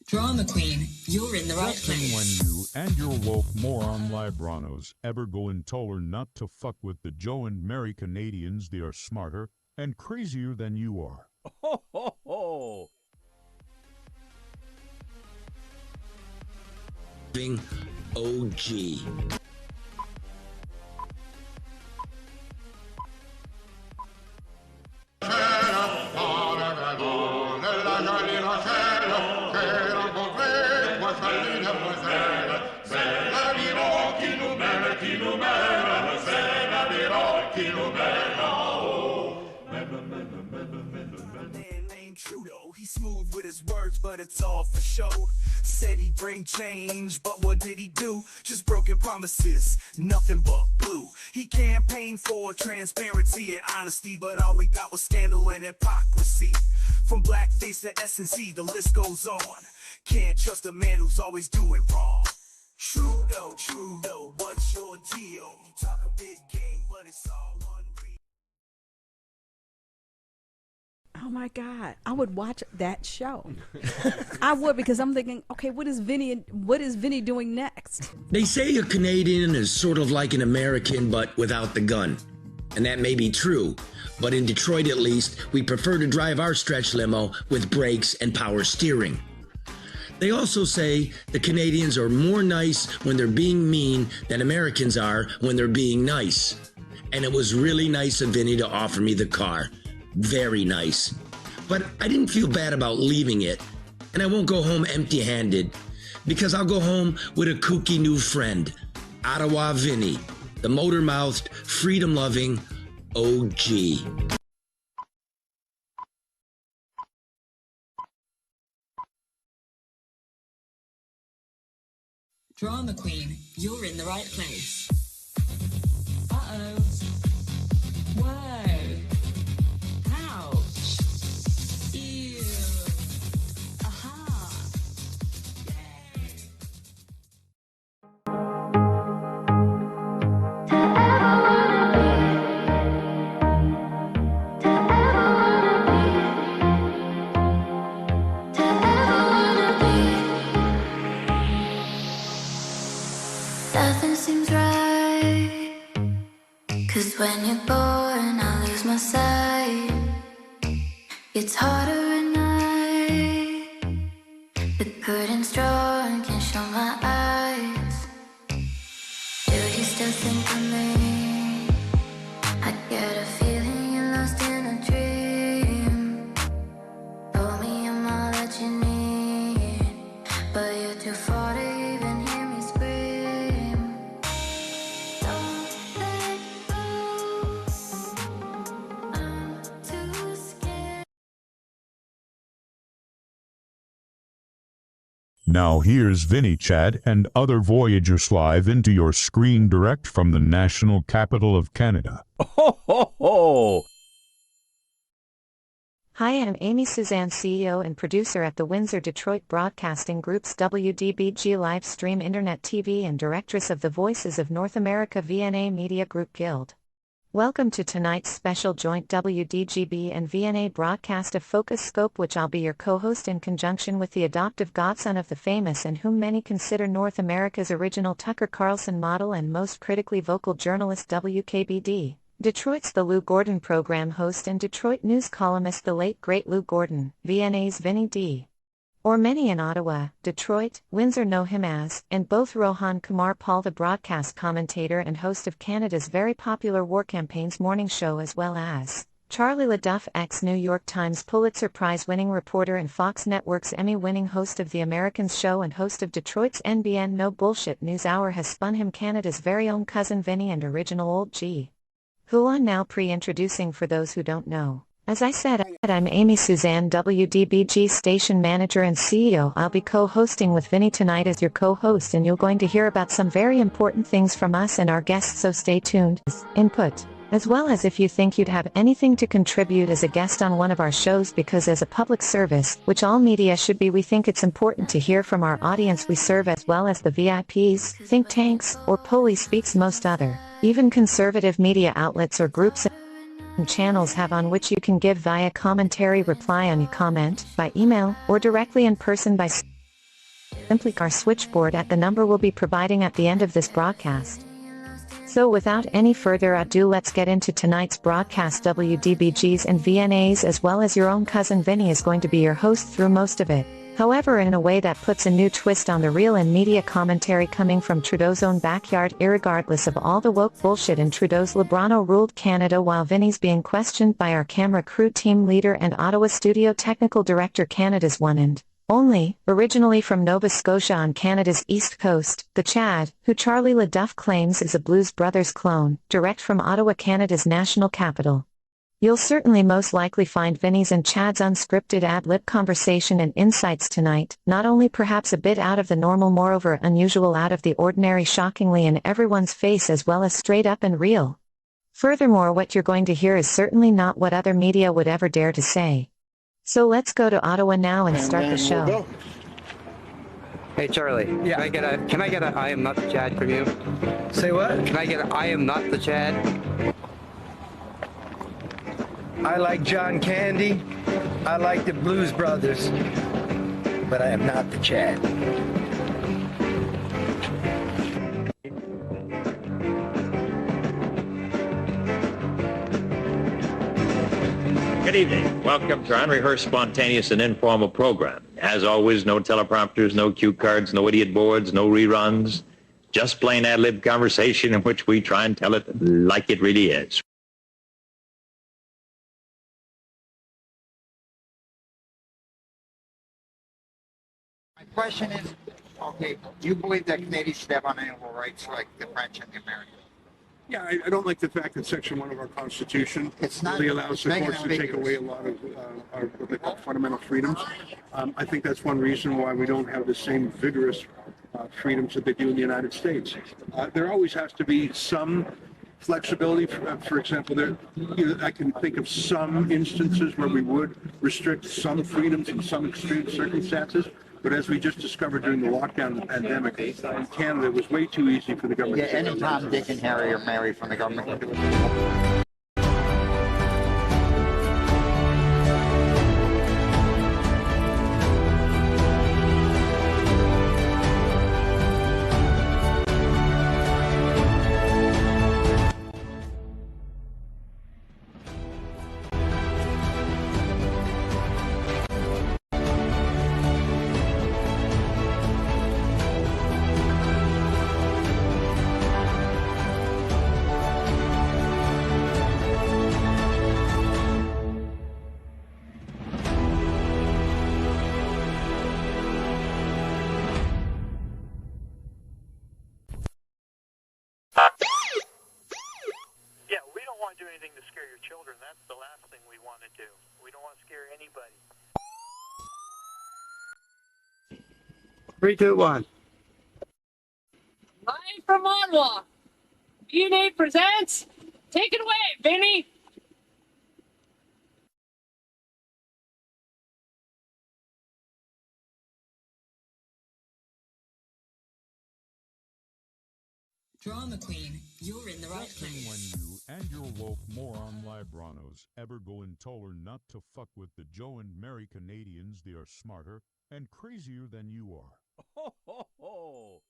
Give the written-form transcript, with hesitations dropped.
Drama Queen, you're in the right Just when place. you and your woke moron libranos ever go and tell her not to fuck with the Joe and Mary Canadians, they are smarter and crazier than you are. Ho, ho, ho. OG. He's smooth with his words, but it's all for show. Said he'd bring change, but what did he do? Just broken promises, nothing but blue. He campaigned for transparency and honesty, but all we got was scandal and hypocrisy. From blackface to S&C, the list goes on. Can't trust a man who's always doing wrong. True though, what's your deal? You talk a big game, but it's all unreal. Oh my God, I would watch that show. I would, because I'm thinking, okay, what is Vinny doing next? They say a Canadian is sort of like an American, but without the gun. And that may be true, but in Detroit at least, we prefer to drive our stretch limo with brakes and power steering. They also say the Canadians are more nice when they're being mean than Americans are when they're being nice. And it was really nice of Vinny to offer me the car. Very nice. But I didn't feel bad about leaving it, and I won't go home empty-handed, because I'll go home with a kooky new friend, Ottawa Vinny, the motor-mouthed, freedom-loving OG. Drama Queen, you're in the right place. Uh-oh. Whoa. Ouch. Ew. Aha. Nothing seems right, 'cause when you're born I lose my sight. It's harder at night, the curtain's drawn, can't show my eyes. Do you still think of me? I get a feeling you're lost in a dream. Told me I'm all that you need, but you're too far to even hear me scream. Don't let go, I'm too scared. Now here's Vinny Chad and other Voyagers live into your screen direct from the national capital of Canada. Ho, ho, ho. Hi, I'm Amy Suzanne, CEO and producer at the Windsor Detroit Broadcasting Group's WDBG live stream Internet TV and directress of the Voices of North America VNA Media Group Guild. Welcome to tonight's special joint WDGB and VNA broadcast of Focus Scope, which I'll be your co-host in conjunction with the adoptive godson of the famous and whom many consider North America's original Tucker Carlson model and most critically vocal journalist WKBD. Detroit's The Lou Gordon program host and Detroit news columnist the late great Lou Gordon, VNA's Vinny D. Or many in Ottawa, Detroit, Windsor know him as, and both Rohan Kumar Paul, the broadcast commentator and host of Canada's very popular War Campaigns morning show, as well as Charlie LeDuff, ex-New York Times Pulitzer Prize-winning reporter and Fox Network's Emmy-winning host of The Americans Show and host of Detroit's NBN No Bullshit News Hour, has spun him Canada's very own cousin Vinny and original Old G. Who on now pre-introducing for those who don't know. As I said, I'm Amy Suzanne, WDBG station manager and CEO. I'll be co-hosting with Vinny tonight as your co-host, and you're going to hear about some very important things from us and our guests, so stay tuned. Input, as well as if you think you'd have anything to contribute as a guest on one of our shows, because as a public service, which all media should be, we think it's important to hear from our audience we serve, as well as the VIPs, think tanks, or Police Speaks, most other, even conservative media outlets or groups and channels have, on which you can give via commentary, reply on your comment, by email, or directly in person by simply call our switchboard at the number we'll be providing at the end of this broadcast. So without any further ado, let's get into tonight's broadcast. WDBGs and VNAs as well as your own cousin Vinny is going to be your host through most of it. However, in a way that puts a new twist on the real and media commentary coming from Trudeau's own backyard, irregardless of all the woke bullshit in Trudeau's Librano-ruled Canada, while Vinny's being questioned by our camera crew team leader and Ottawa studio technical director, Canada's one and only, originally from Nova Scotia on Canada's east coast, the Chad, who Charlie LeDuff claims is a Blues Brothers clone, direct from Ottawa, Canada's national capital. You'll certainly most likely find Vinny's and Chad's unscripted ad-lib conversation and insights tonight, not only perhaps a bit out of the normal, moreover unusual, out of the ordinary, shockingly in everyone's face, as well as straight up and real. Furthermore, what you're going to hear is certainly not what other media would ever dare to say. So let's go to Ottawa now and start the show. Hey Charlie, yeah. Can I get a I am not the Chad from you? Say what? Can I get a I am not the Chad? I like John Candy. I like the Blues Brothers. But I am not the Chad. Good evening. Welcome to our unrehearsed, spontaneous, and informal program. As always, no teleprompters, no cue cards, no idiot boards, no reruns. Just plain ad-lib conversation in which we try and tell it like it really is. My question is, okay, do you believe that Canadians should have unalienable rights like the French and the Americans? Yeah, I don't like the fact that Section 1 of our Constitution really allows the courts to take away a lot of our what they call fundamental freedoms. I think that's one reason why we don't have the same vigorous freedoms that they do in the United States. There always has to be some flexibility. For example, I can think of some instances where we would restrict some freedoms in some extreme circumstances. But as we just discovered during the lockdown and pandemic in Canada, it was way too easy for the government. Yeah, any Tom, Dick, and Harry or Mary from the government can do it. children. That's the last thing we want to do. We don't want to scare anybody. 3, 2, 1. Live from Ottawa, VNA presents. Take it away, Vinny. Drama Queen, you're in the right place. When you and your woke moron Libranos ever go and told her not to fuck with the Joe and Mary Canadians, they are smarter and crazier than you are. Ho, ho, ho.